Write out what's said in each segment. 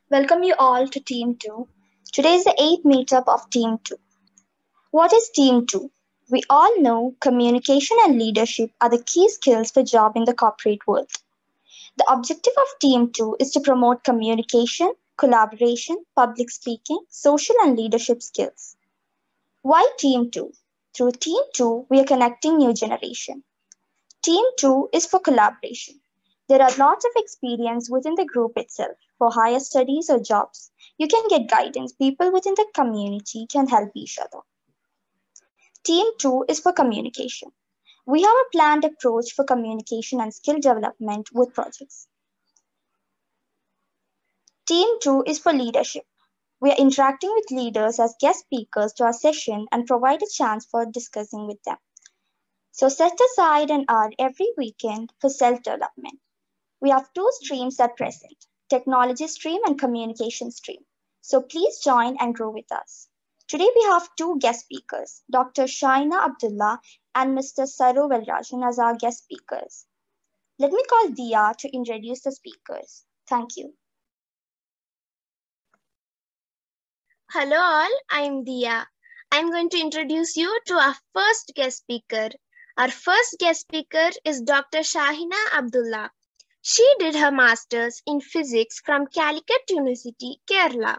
Welcome you all to Team 2. Today is the 8th meetup of Team 2. What is Team 2? We all know communication and leadership are the key skills for job in the corporate world. The objective of Team 2 is to promote communication, collaboration, public speaking, social and leadership skills. Why Team 2? Through Team 2, we are connecting new generation. Team 2 is for collaboration. There are lots of experience within the group itself for higher studies or jobs. You can get guidance. People within the community can help each other. Team 2 is for communication. We have a planned approach for communication and skill development with projects. Team 2 is for leadership. We are interacting with leaders as guest speakers to our session and provide a chance for discussing with them. So set aside an hour every weekend for self-development. We have two streams at present, technology stream and communication stream. So please join and grow with us. Today we have two guest speakers, Dr. Shahina Abdulla and Mr. Saru Velrajan as our guest speakers. Let me call Dia to introduce the speakers. Thank you. Hello all, I'm Dia. I'm going to introduce you to our first guest speaker. Our first guest speaker is Dr. Shahina Abdulla. She did her master's in physics from Calicut University, Kerala.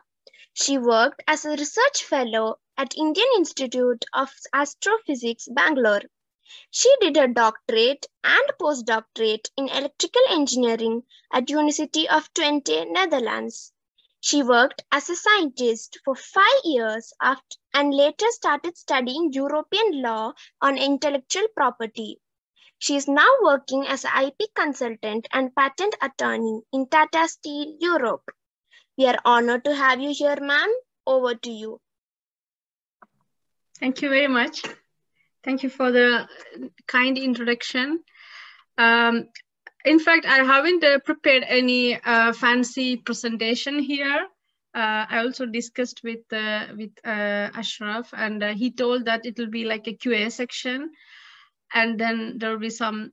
She worked as a research fellow at Indian Institute of Astrophysics, Bangalore. She did her doctorate and postdoctorate in electrical engineering at University of Twente, Netherlands. She worked as a scientist for 5 years and later started studying European law on intellectual property. She is now working as an IP consultant and patent attorney in Tata Steel, Europe. We are honored to have you here, ma'am. Over to you. Thank you very much. Thank you for the kind introduction. In fact, I haven't prepared any fancy presentation here. I also discussed with Ashraf, and he told that it will be like a QA section, and then there will be some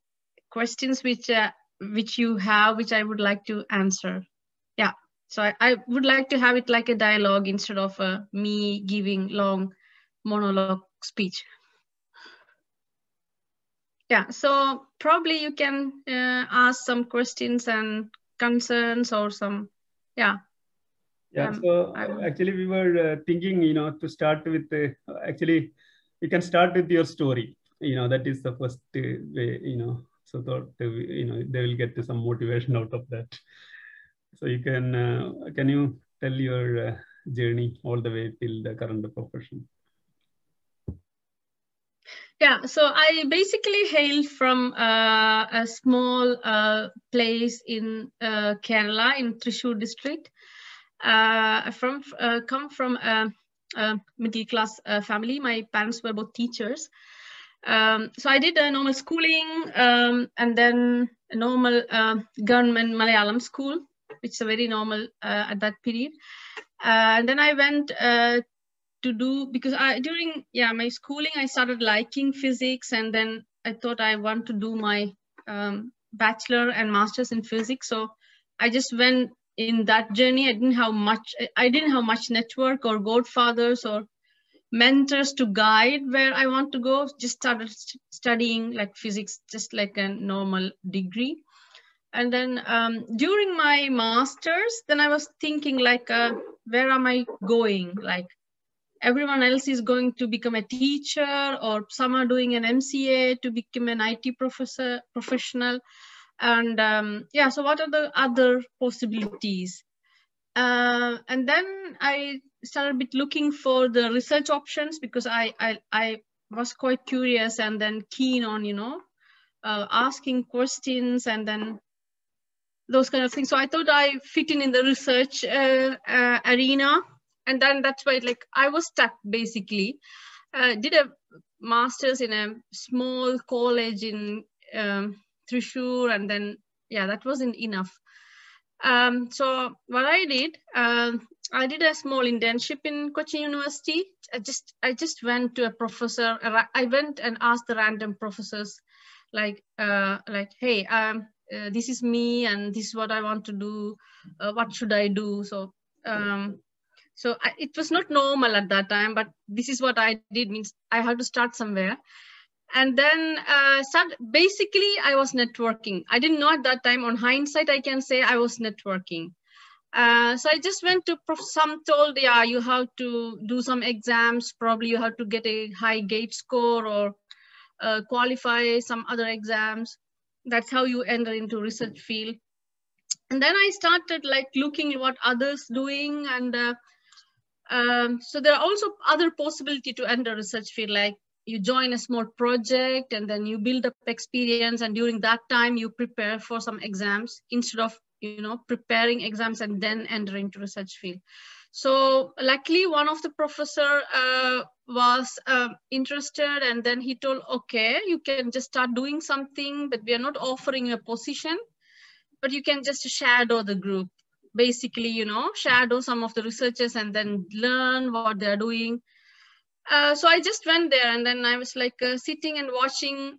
questions which you have, which I would like to answer. Yeah, so I would like to have it like a dialogue instead of me giving long monologue speech. Yeah, so probably you can ask some questions and concerns or some, yeah. Yeah, so actually we were thinking, to start with, actually, you can start with your story. That is the first way, so that, they will get some motivation out of that. So you can you tell your journey all the way till the current profession? Yeah, so I basically hail from a small place in Kerala, in Thrissur district. I come from a middle class family. My parents were both teachers. So I did a normal schooling and then a normal government Malayalam school, which is a very normal at that period. And then I went to do, because during my schooling, I started liking physics, and then I thought I want to do my bachelor and master's in physics. So I just went in that journey. I didn't have much network or godfathers or mentors to guide where I want to go. Just started studying like physics, just like a normal degree. And then during my master's, then I was thinking like, where am I going? Like, everyone else is going to become a teacher, or some are doing an MCA to become an IT professional. And so what are the other possibilities? And then I started a bit looking for the research options, because I was quite curious and then keen on, asking questions and then those kind of things. So I thought I fit in the research arena. And then that's why I was stuck basically. Did a master's in a small college in Thrissur, and then that wasn't enough. So what I did a small internship in Cochin University. I just went to a professor. I went and asked the random professors, like, hey, this is me and this is what I want to do. What should I do? So So it was not normal at that time, but this is what I did, means I had to start somewhere. And then basically I was networking. I didn't know at that time. On hindsight, I can say I was networking. So I just went to some told, yeah, you have to do some exams. Probably you have to get a high gate score or qualify some other exams. That's how you enter into research field. And then I started like looking at what others doing. And so there are also other possibility to enter research field, like you join a small project and then you build up experience, and during that time you prepare for some exams instead of preparing exams and then enter into research field. So luckily one of the professor was interested, and then he told, okay, you can just start doing something, but we are not offering a position, but you can just shadow the group. Basically, shadow some of the researchers and then learn what they're doing. So I just went there, and then I was like sitting and watching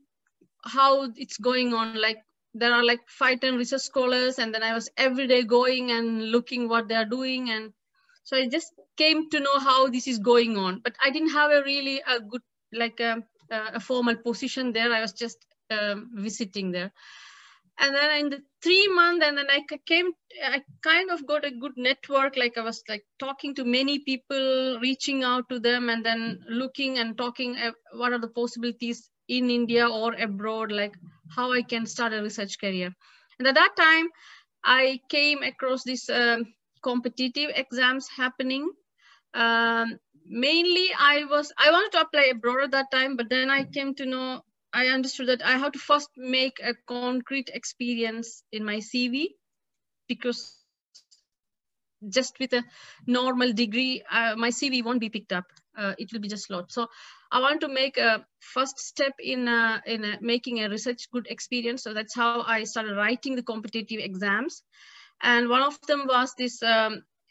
how it's going on. Like there are like 5-10 research scholars, and then I was every day going and looking what they're doing. And so I just came to know how this is going on, but I didn't have a good, like a formal position there. I was just visiting there. And then in the 3 months, and then I kind of got a good network. Like I was like talking to many people, reaching out to them, and then looking and talking what are the possibilities in India or abroad, like how I can start a research career. And at that time, I came across this competitive exams happening. Mainly I wanted to apply abroad at that time, but then I understood that I have to first make a concrete experience in my CV, because just with a normal degree, my CV won't be picked up. It will be just lot. So I want to make a first step in making a research good experience. So that's how I started writing the competitive exams. And one of them was this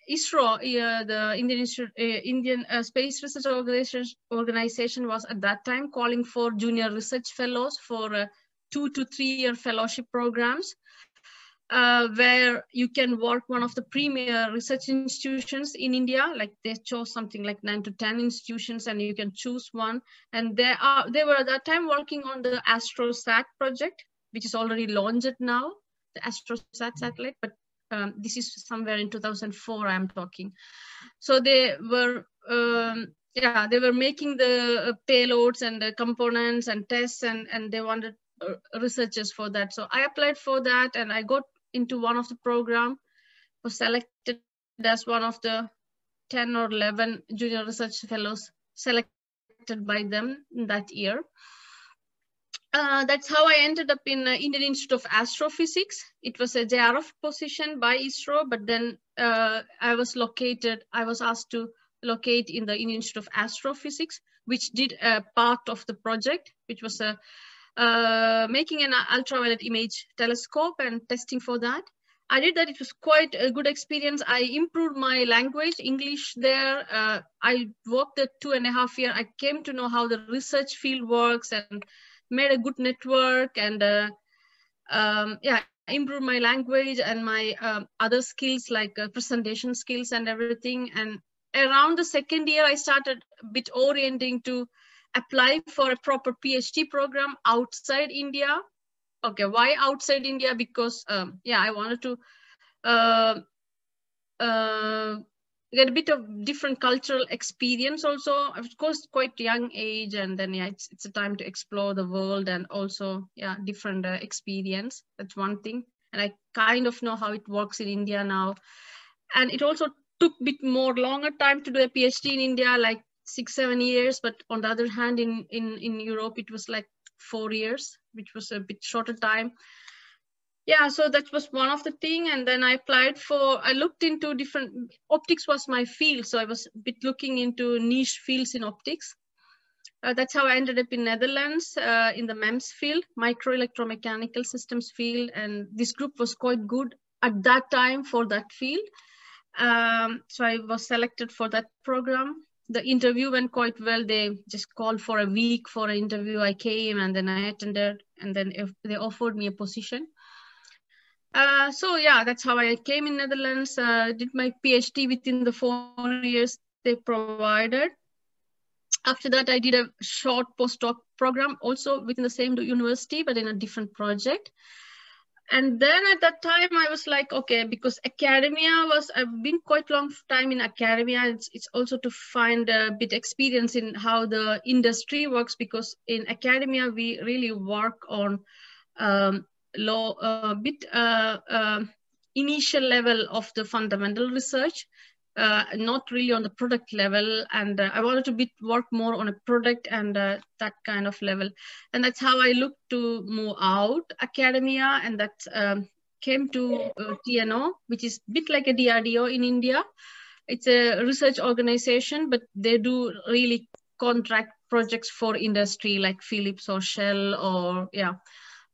ISRO, the Indian Space Research Organization was at that time calling for junior research fellows for 2 to 3 year fellowship programs, where you can work one of the premier research institutions in India. Like they chose something like 9 to 10 institutions, and you can choose one. And they were at that time working on the AstroSat project, which is already launched now, the AstroSat satellite. But this is somewhere in 2004 I'm talking. So they were they were making the payloads and the components and tests, and they wanted researchers for that. So I applied for that, and I got into one of the program, was selected as one of the 10 or 11 junior research fellows selected by them that year. That's how I ended up in Indian Institute of Astrophysics. It was a JRF position by ISRO, but then I was asked to locate in the Indian Institute of Astrophysics, which did a part of the project, which was making an ultraviolet image telescope and testing for that. I did that. It was quite a good experience. I improved my language, English there. I worked there 2.5 years. I came to know how the research field works and made a good network, and improved my language and my other skills like presentation skills and everything. And around the second year, I started a bit orienting to apply for a proper PhD program outside India. Okay, why outside India? Because I wanted to get a bit of different cultural experience also. Of course, quite young age, and then it's a time to explore the world and also different experience. That's one thing. And I kind of know how it works in India now. And it also took a bit more longer time to do a PhD in India, like 6-7 years. But on the other hand, in Europe, it was like 4 years, which was a bit shorter time. Yeah, so that was one of the thing. And then I looked into different, optics was my field. So I was a bit looking into niche fields in optics. That's how I ended up in Netherlands in the MEMS field, micro electromechanical systems field. And this group was quite good at that time for that field. So I was selected for that program. The interview went quite well. They just called for a week for an interview. I came, and then I attended, and then they offered me a position. So yeah, that's how I came in Netherlands, did my PhD within the 4 years they provided. After that, I did a short postdoc program also within the same university, but in a different project. And then at that time, I was like, okay, because academia I've been quite long time in academia. It's also to find a bit experience in how the industry works, because in academia, we really work on initial level of the fundamental research, not really on the product level. And I wanted to work more on a product and that kind of level. And that's how I looked to move out academia, and that came to TNO, which is a bit like a DRDO in India. It's a research organization, but they do really contract projects for industry like Philips or Shell or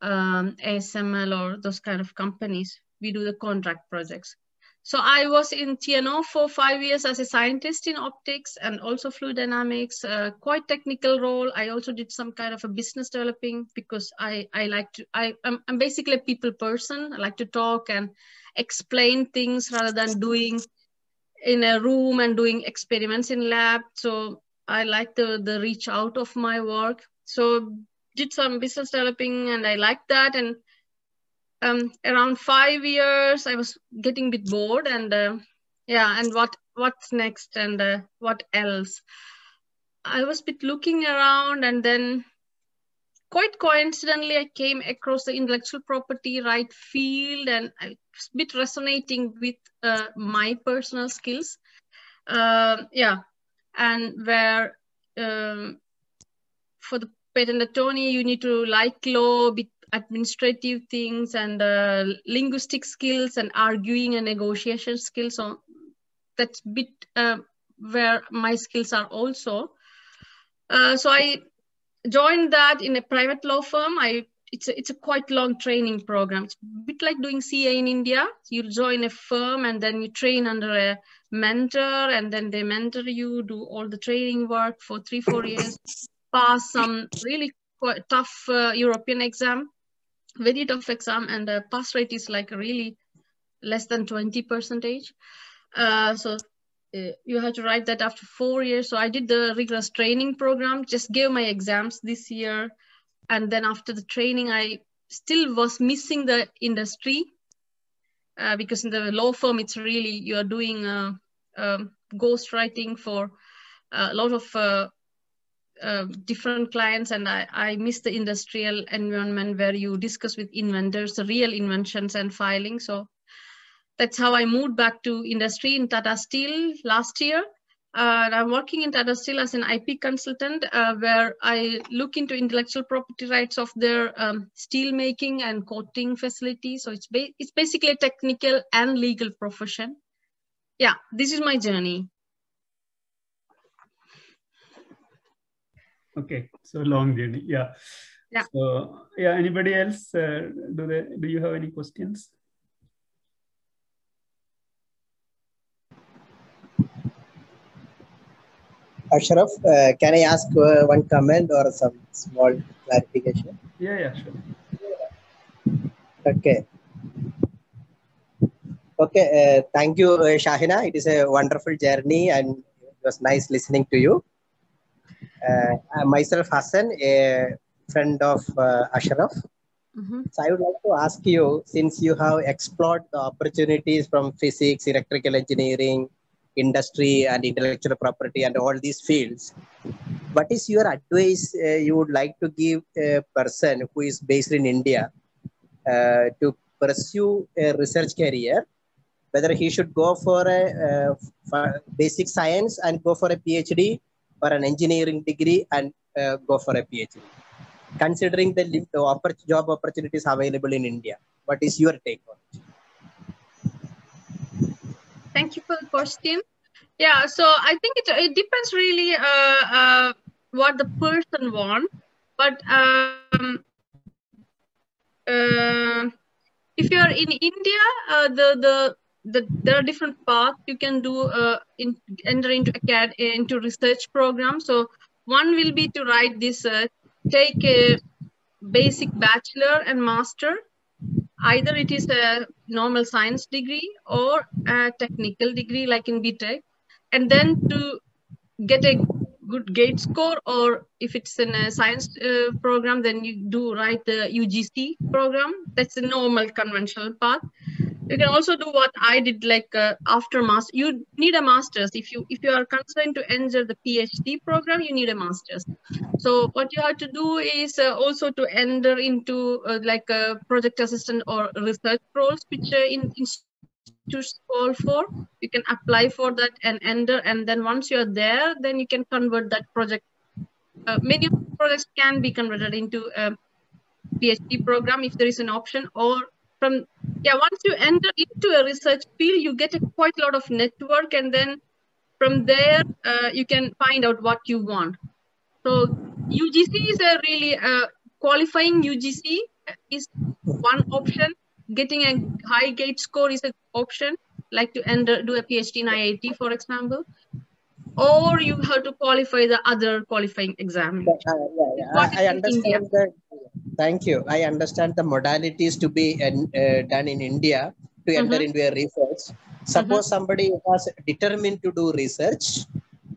ASML or those kind of companies. We do the contract projects. So I was in TNO for 5 years as a scientist in optics and also fluid dynamics, quite technical role. I also did some kind of a business developing, because I'm basically a people person. I like to talk and explain things rather than doing in a room and doing experiments in lab. So I like the reach out of my work. So did some business developing and I liked that. And around 5 years, I was getting a bit bored, and and what's next and what else? I was a bit looking around, and then quite coincidentally, I came across the intellectual property right field, and I was a bit resonating with my personal skills. And where for the patent attorney, you need to like law, bit administrative things, and linguistic skills and arguing and negotiation skills. So that's a bit where my skills are also. So I joined that in a private law firm. It's a quite long training program. It's a bit like doing CA in India. You join a firm and then you train under a mentor, and then they mentor you, do all the training work for 3-4 years, pass some really quite tough European exam, very tough exam, and the pass rate is like really less than 20%. So you have to write that after 4 years. So I did the rigorous training program, just gave my exams this year. And then after the training, I still was missing the industry because in the law firm, it's really, you're doing ghost writing for a lot of different clients. And I miss the industrial environment where you discuss with inventors, the real inventions and filing. So that's how I moved back to industry in Tata Steel last year. I'm working in Tata Steel as an IP consultant, where I look into intellectual property rights of their steel making and coating facilities. So it's basically a technical and legal profession. Yeah, this is my journey. Okay, so long journey. Yeah. So yeah, anybody else? Do you have any questions? Ashraf, can I ask one comment or some small clarification? Yeah, sure. Okay. Okay, thank you, Shahina. It is a wonderful journey and it was nice listening to you. I'm myself, Hassan, a friend of Ashraf. So I would like to ask you, since you have explored the opportunities from physics, electrical engineering, industry and intellectual property and all these fields, what is your advice you would like to give a person who is based in India to pursue a research career, whether he should go for a basic science and go for a PhD, or an engineering degree and go for a PhD, considering the job opportunities available in India? What is your take on it? Thank you for the question. Yeah, so I think it depends really what the person wants. But if you are in India, there are different paths you can do enter into research programs. So one will be to write this, take a basic bachelor and master, either it is a normal science degree or a technical degree like in BTech, and then to get a good gate score, or if it's in a science program, then you do write the UGC program. That's a normal conventional path. You can also do what I did, like after master. You need a master's if you are considering to enter the PhD program. You need a master's. So what you have to do is also to enter into like a project assistant or research roles, which in institutes call for. You can apply for that and enter, and then once you're there, then you can convert that project. Many projects can be converted into a PhD program if there is an option, or from once you enter into a research field, you get a quite a lot of network, and then from there you can find out what you want. So UGC is a really qualifying UGC is one option. Getting a high gate score is an option, like to do a PhD in IIT, for example, or you have to qualify the other qualifying exam. I understand that. Thank you. I understand the modalities to be done in India to enter into a research. Suppose somebody was determined to do research,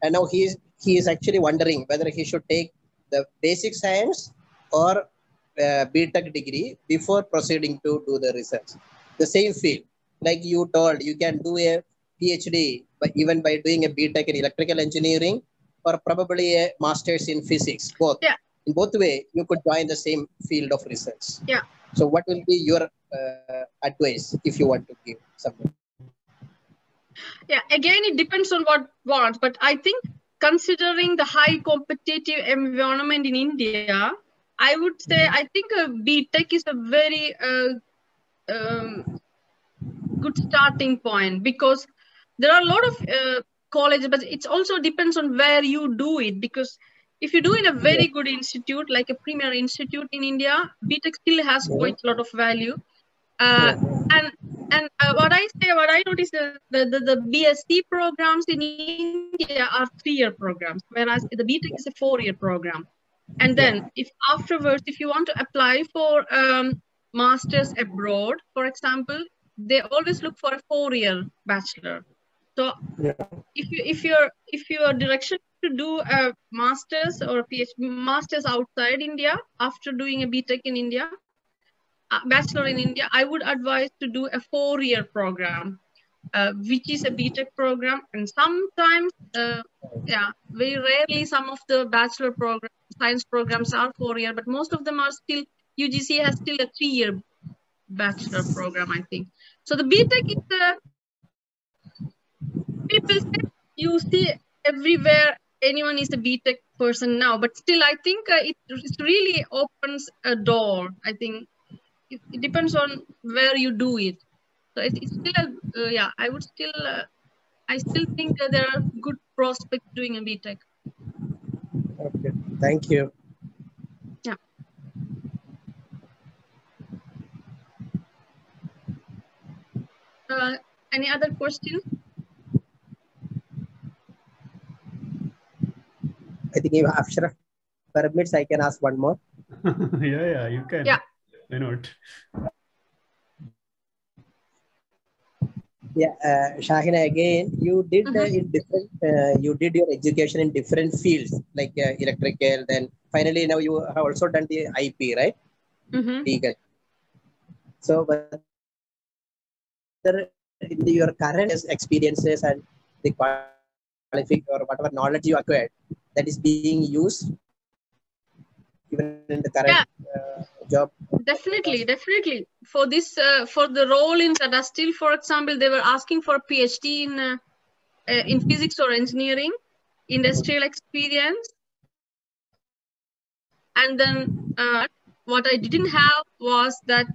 and now he is actually wondering whether he should take the basic science or BTech degree before proceeding to do the research. The same field, like you told, you can do a PhD, but even by doing a BTech in electrical engineering, or probably a master's in physics. Both. Yeah. In both way, you could join the same field of research. Yeah. So, what will be your advice if you want to give something? Yeah. Again, it depends on what. But I think considering the high competitive environment in India, I would say I think BTech is a very good starting point, because there are a lot of colleges, but it also depends on where you do it. Because if you do in a very good institute, like a premier institute in India, BTech still has quite a lot of value. And what I notice, the BSc programs in India are 3-year programs, whereas the BTech is a 4-year program. And then if afterwards, if you want to apply for masters abroad, for example, they always look for a 4-year bachelor. So if your direction to do a masters or a PhD, masters outside India after doing a BTech in India, bachelor in India, I would advise to do a 4-year program, which is a BTech program. And sometimes, very rarely, some of the bachelor program, science programs are 4-year, but most of them are still, UGC has still a 3-year bachelor program, I think. So the BTech is people say you see everywhere anyone is a BTech person now, but still I think it really opens a door. I think it depends on where you do it. So it's still I would still I still think that there are good prospects doing a BTech. Okay, thank you. Yeah. Any other questions? I think if Ashraf permits, I can ask one more. Yeah, you can. Yeah. Why not? Yeah, Shahina, again, you did in different. You did your education in different fields, like electrical. Then finally, now you have also done the IP, right? Legal. So, whether in your current experiences and the qualification or whatever knowledge you acquired, that is being used even in the current job. Definitely. For this, for the role in Tata Steel, for example, they were asking for a PhD in physics or engineering, industrial experience, and then what I didn't have was that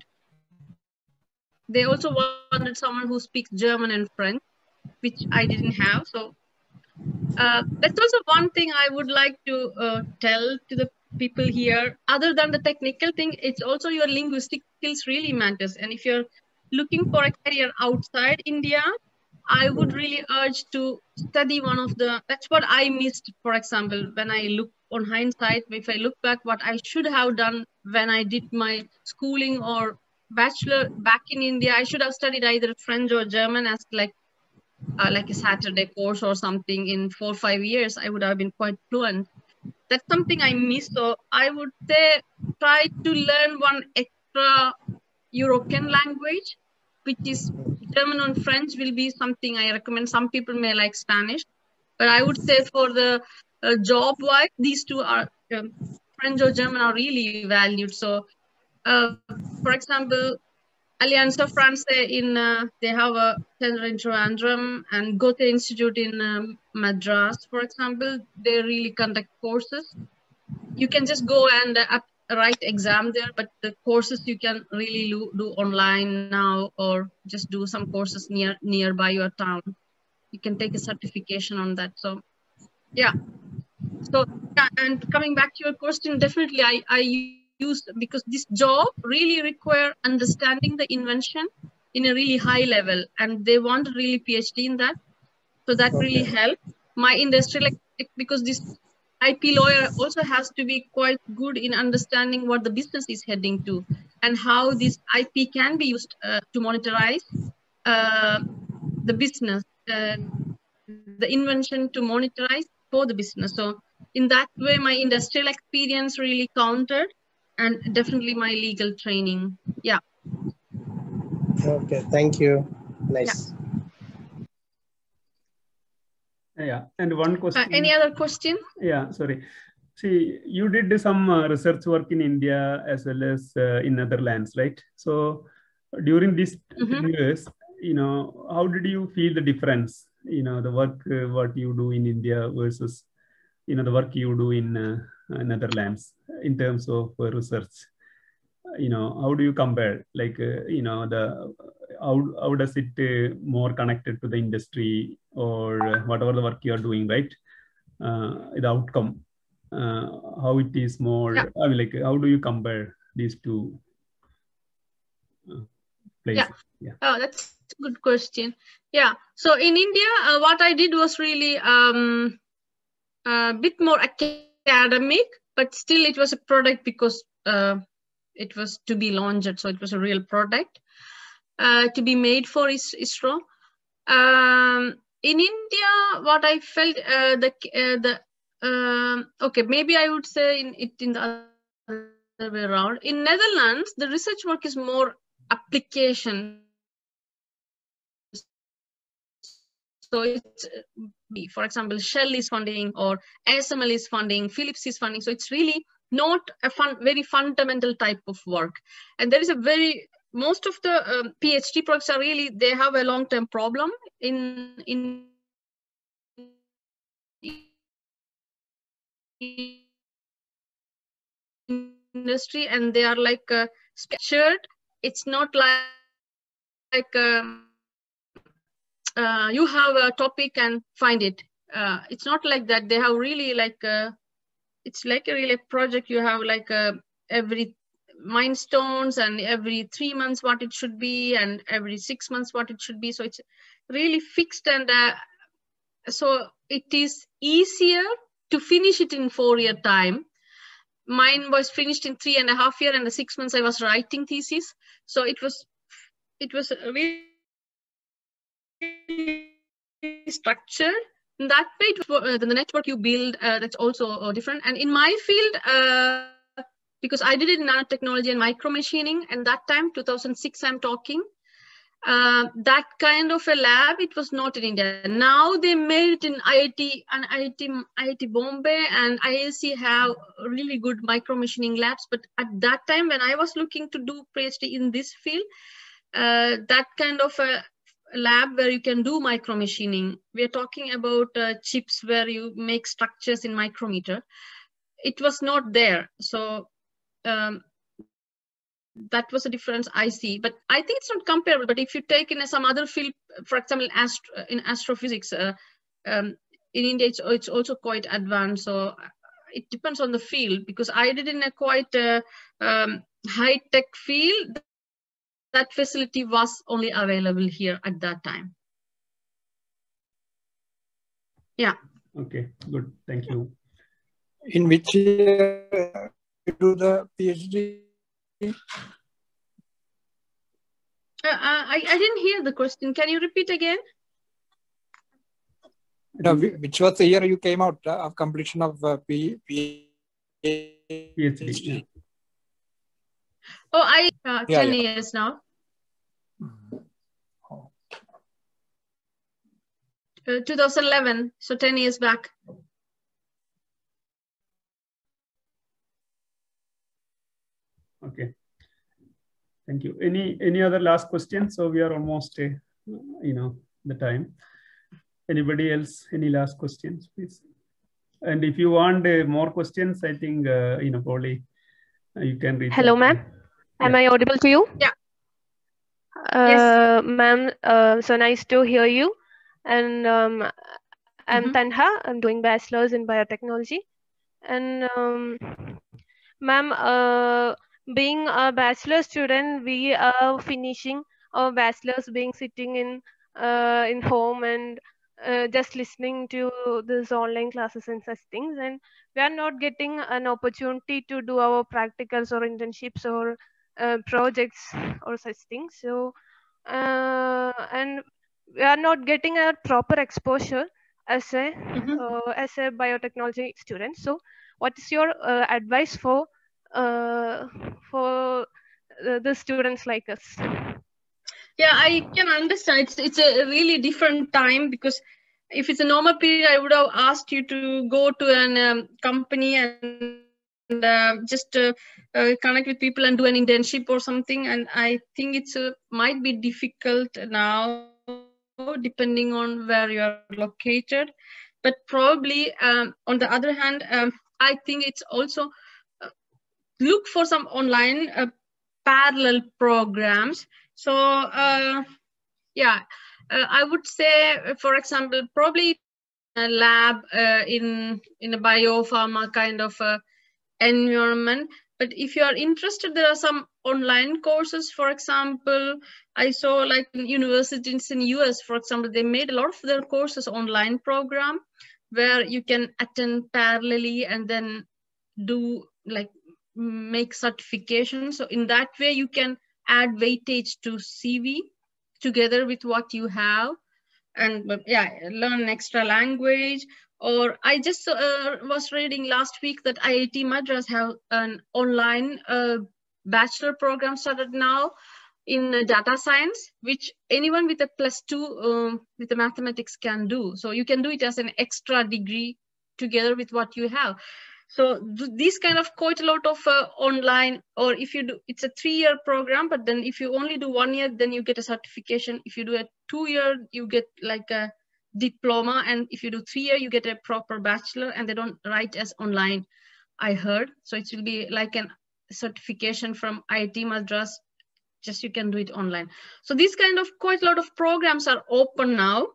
they also wanted someone who speaks German and French, which I didn't have. So that's also one thing I would like to tell to the people here. Other than the technical thing, it's also your linguistic skills really matters. And if you're looking for a career outside India, I would really urge to study that's what I missed, for example, when I look on hindsight, if I look back what I should have done when I did my schooling or bachelor back in India, I should have studied either French or German as like a Saturday course or something. In 4 or 5 years, I would have been quite fluent. That's something I miss. So I would say try to learn one extra European language, which is German and French will be something I recommend. Some people may like Spanish, but I would say for the job wise, these two are French or German are really valued. So, for example, Alliance France in they have a center in Trivandrum and Goethe Institute in Madras, for example. They really conduct courses. You can just go and write exam there, but the courses you can really do online now, or just do some courses nearby your town. You can take a certification on that. So yeah. So yeah, and coming back to your question, definitely I use, because this job really require understanding the invention in a really high level, and they want really PhD in that. So that really helped my industry, like because this IP lawyer also has to be quite good in understanding what the business is heading to and how this IP can be used to monetize the business, the invention to monetize for the business. So in that way, my industrial experience really counted, and definitely my legal training. Yeah. Okay, thank you. Nice. Yeah, and one question. Any other question? Yeah, sorry. See, you did some research work in India as well as in Netherlands, right? So during these 3 years, how did you feel the difference? The work what you do in India versus the work you do in Netherlands in terms of research. How do you compare? Like the how does it more connected to the industry or whatever the work you are doing, right? The outcome, how it is more. Yeah. I mean, like, how do you compare these two places? Yeah. Oh, that's a good question. Yeah. So in India, what I did was really a bit more academic, but still it was a product because it was to be launched. So it was a real product to be made for ISRO. In India, what I felt okay, maybe I would say in the other way around. In Netherlands, the research work is more application. So it's, for example, Shell is funding or ASML is funding, Philips is funding. So it's really not a very fundamental type of work. And there is most of the PhD projects are really, they have a long-term problem in industry, and they are like structured. It's not like you have a topic and find it. It's not like that. They have really like it's like a really project. You have like every milestones, and every 3 months what it should be, and every 6 months what it should be. So it's really fixed, and so it is easier to finish it in 4-year time. Mine was finished in 3.5 years, and the 6 months I was writing thesis. So it was really structured. In that way, the network you build, that's also different. And in my field, because I did it in nanotechnology and micromachining, and that time, 2006, I'm talking, that kind of a lab, it was not in India. Now they made it in IIT, and IIT Bombay and IISc have really good micromachining labs. But at that time, when I was looking to do PhD in this field, that kind of a lab where you can do micromachining, we're talking about chips where you make structures in micrometer. It was not there. So that was a difference I see, but I think it's not comparable. But if you take in some other field, for example, in astrophysics, in India, it's also quite advanced. So it depends on the field, because I did in a quite high-tech field. That facility was only available here at that time. Yeah. Okay, good. Thank you. In which year you do the PhD? I didn't hear the question. Can you repeat again? No, which was the year you came out of completion of PhD? Yeah. Oh, 10 years now. 2011, so 10 years back. Okay. Thank you. Any other last questions? So we are almost, the time. Anybody else? Any last questions, please? And if you want more questions, I think, probably you can reach Hello, out. ma'am. Am I audible to you? Yeah. Yes. Ma'am, so nice to hear you. And I'm Tanha. I'm doing bachelor's in biotechnology. And ma'am, being a bachelor student, we are finishing our bachelor's being sitting in home and just listening to this online classes and such things, and we are not getting an opportunity to do our practicals or internships or projects or such things. So and we are not getting a proper exposure as a biotechnology student. So what is your advice for the students like us? Yeah, I can understand. It's a really different time, because if it's a normal period, I would have asked you to go to an company and just connect with people and do an internship or something. And I think it's might be difficult now, depending on where you are located. But probably on the other hand, I think it's also look for some online parallel programs. So yeah, I would say, for example, probably a lab in a biopharma kind of environment. But if you are interested, there are some online courses. For example, I saw like in universities in US, for example, they made a lot of their courses online program where you can attend parallelly and then do like make certification. So in that way, you can add weightage to CV together with what you have, and learn an extra language. Or I just was reading last week that IIT Madras have an online bachelor program started now in data science, which anyone with a +2 with the mathematics can do. So you can do it as an extra degree together with what you have. So these kind of quite a lot of online, or if you do, it's a 3-year program, but then if you only do 1 year, then you get a certification. If you do a 2-year, you get like a diploma. And if you do 3-year, you get a proper bachelor, and they don't write as online, I heard. So it will be like an certification from IIT Madras, just you can do it online. So these kind of quite a lot of programs are open now.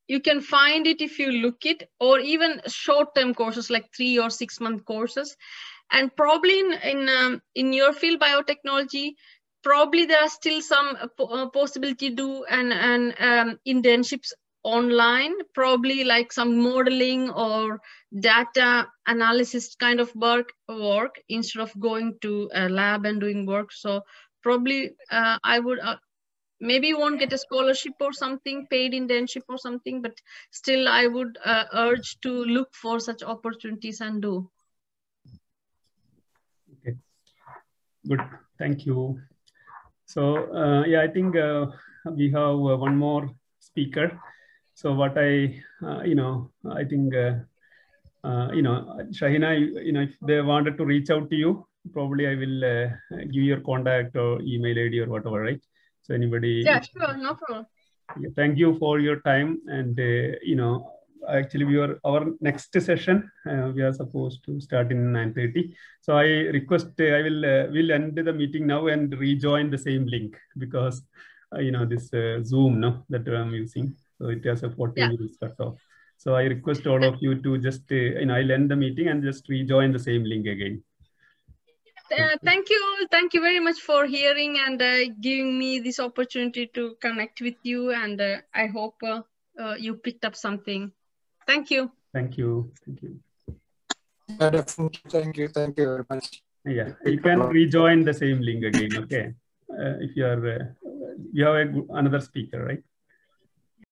You can find it if you look it, or even short-term courses like 3 or 6 month courses. And probably in your field, biotechnology, probably there are still some possibility to do an internships online, probably like some modeling or data analysis kind of work instead of going to a lab and doing work. So probably I would maybe you won't get a scholarship or something, paid internship or something, but still I would urge to look for such opportunities and do. Okay, good, thank you. So I think we have one more speaker. So what I think, Shahina, if they wanted to reach out to you, probably I will give your contact or email ID or whatever, right? So anybody. Yeah, sure, no problem. Thank you for your time. And, actually our next session, we are supposed to start in 9:30. So I request, I will end the meeting now and rejoin the same link, because, this Zoom, that I'm using. So it has a 40 minutes cut off. So I request all of you to just, I'll end the meeting and just rejoin the same link again. Thank you very much for hearing and giving me this opportunity to connect with you, and I hope you picked up something. Thank you. Thank you. Thank you. Thank you very much. Yeah, you can rejoin the same link again. Okay. if you are, you have another speaker, right?